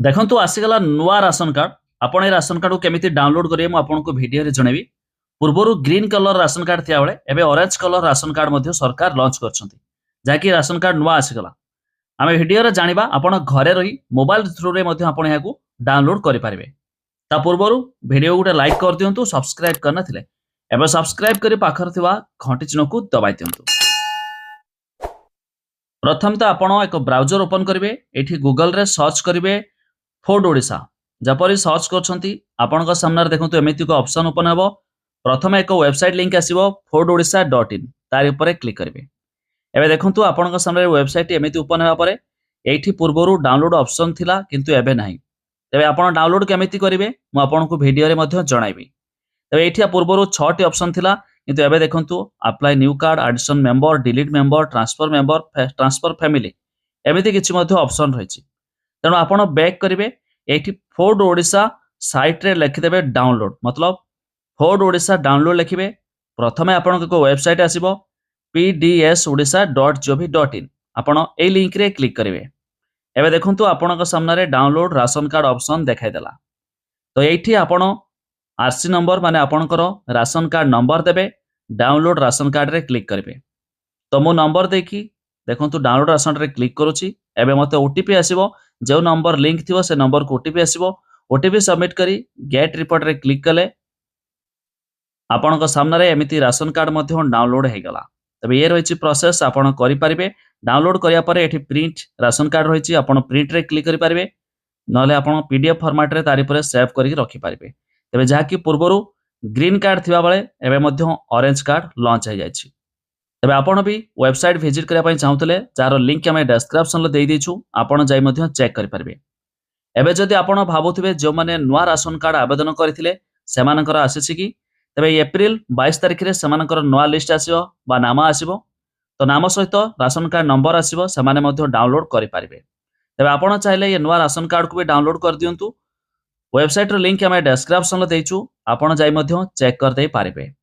देखंतु आसीगला नुआ ration card आपण ए राशन कार्ड को केमिति डाउनलोड करिवे मु आपनको वीडियो रे जणेबी। पूर्वरु ग्रीन कलर राशन कार्ड थिया बेले एबे ऑरेंज कलर राशन कार्ड मध्ये सरकार लॉन्च करछंती जाकी राशन कार्ड नुआ आसीगला। आमे वीडियो रे जानिबा आपण घरे रही मोबाइल थ्रू रे मध्ये आपण याकू डाउनलोड करि पारिबे। ता पूर्वरु वीडियो गुटे लाइक कर दियंतु, सब्सक्राइब करना थिले एबे सब्सक्राइब करी पाखर थिवा घंटी चिन्ह को दबाइ दियंतु। प्रथम तो आपण एक ब्राउजर ओपन करिवे, एठी गूगल रे सर्च करिवे फोर्ड ओडिशा। जपरी सर्च करछंती आपनका सामने देखंतु एमिति को ऑप्शन ओपन हेबो। प्रथम एक वेबसाइट लिंक आसीबो fordodisha.in, तारि ऊपर क्लिक करिवे। एबे देखंतु आपनका सामने वेबसाइट एमिति ओपन हेबा परे एठी पूर्वरु डाउनलोड ऑप्शन थिला किंतु एबे नाही। तबे आपण डाउनलोड केमिति करिवे मु आपनको वीडियो रे मध्ये जणाइबी। तबे एठी पूर्वरु 6 टी ऑप्शन थिला किंतु एबे देखंतु apply new card, addition member, delete member, transfer family एमिति किछि मध्ये ऑप्शन रहिछि। तेणु आपण बैक करिवे, एठी फोर्ड ओडिशा साइट रे लिखिदेबे डाउनलोड, मतलब फोर्ड ओडिशा डाउनलोड लिखिबे। प्रथमे आपण को वेबसाइट आसीबो pdsodisha.gov.in, आपण ए लिंक रे क्लिक करिवे। एबे देखंतु आपणक सामने डाउनलोड राशन कार्ड ऑप्शन देखाइ देला। तो एठी आपण आरसी नंबर माने आपणकर राशन कार्ड नंबर देबे, डाउनलोड राशन कार्ड रे क्लिक करिवे। तो मो नंबर देखि देखंतु डाउनलोड राशन रे क्लिक करूची। एबे मते ओटीपी आसीबो, जो नंबर लिंक थिवो से नंबर को ओटीपी आसीबो। ओटीपी सबमिट करी गेट रिपोर्ट रे क्लिक कले आपणक सामने एमिति राशन कार्ड मध्ये डाउनलोड हे गला। तबे ये रहिछि प्रोसेस आपण करि परिबे। डाउनलोड करिया परे एठी प्रिंट राशन कार्ड रहिछि, आपण प्रिंट रे क्लिक करि परिबे, नले आपण पीडीएफ फॉर्मेट रे तारि परे सेव करि रखि परिबे। तबे जाकी पूर्वरु ग्रीन कार्ड थिबा बेले एबे मध्ये ऑरेंज कार्ड लॉन्च हे जायछि। तबे आपण भी वेबसाइट विजिट करिया पई चाहुतले जार लिंक हम डिस्क्रिप्शन रे देई देछु, आपण जाई मध्ये चेक करि परिबे। एबे जदि आपण भाबुथिबे जो माने नुआ राशन कार्ड आवेदन करथिले सेमानकर आसीछि कि, तबे एप्रिल 22 तारिख रे सेमानकर नुआ लिस्ट आसीबो बा नाम आसीबो। तो नाम सहित राशन कार्ड नंबर आसीबो, सेमाने मध्ये डाउनलोड करि परिबे। तबे आपण चाहिले ये नुआ राशन कार्ड को भी डाउनलोड कर दियंतु। वेबसाइट रो लिंक हम डिस्क्रिप्शन रे देइछु, आपण जाई मध्ये चेक कर देई पारिबे।